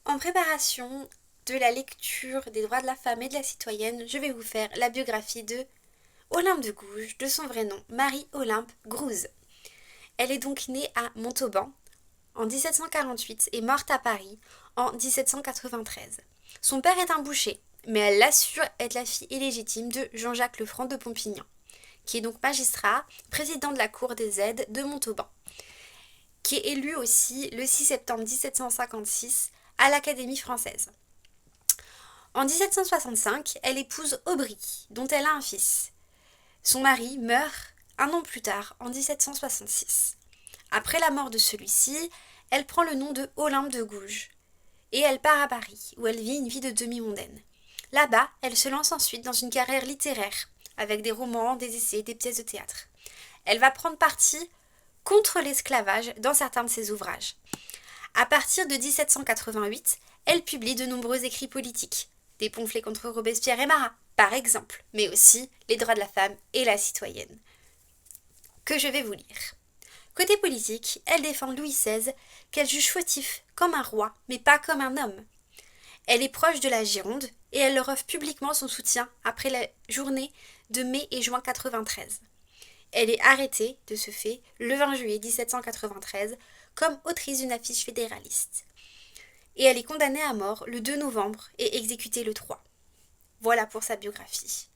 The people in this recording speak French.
En préparation de la lecture des droits de la femme et de la citoyenne, je vais vous faire la biographie de Olympe de Gouges, de son vrai nom, Marie-Olympe Grouze. Elle est donc née à Montauban en 1748 et morte à Paris en 1793. Son père est un boucher, mais elle assure être la fille illégitime de Jean-Jacques Lefranc de Pompignan, qui est donc magistrat, président de la cour des aides de Montauban, qui est élu aussi le 6 septembre 1756 à l'Académie française. En 1765, elle épouse Aubry, dont elle a un fils. Son mari meurt un an plus tard, en 1766. Après la mort de celui-ci, elle prend le nom de Olympe de Gouges et elle part à Paris, où elle vit une vie de demi-mondaine. Là-bas, elle se lance ensuite dans une carrière littéraire, avec des romans, des essais, des pièces de théâtre. Elle va prendre parti contre l'esclavage dans certains de ses ouvrages. À partir de 1788, elle publie de nombreux écrits politiques, des pamphlets contre Robespierre et Marat, par exemple, mais aussi les droits de la femme et la citoyenne, que je vais vous lire. Côté politique, elle défend Louis XVI, qu'elle juge fautif comme un roi, mais pas comme un homme. Elle est proche de la Gironde et elle leur offre publiquement son soutien après la journée de mai et juin 93. Elle est arrêtée, de ce fait, le 20 juillet 1793 comme autrice d'une affiche fédéraliste. Et elle est condamnée à mort le 2 novembre et exécutée le 3. Voilà pour sa biographie.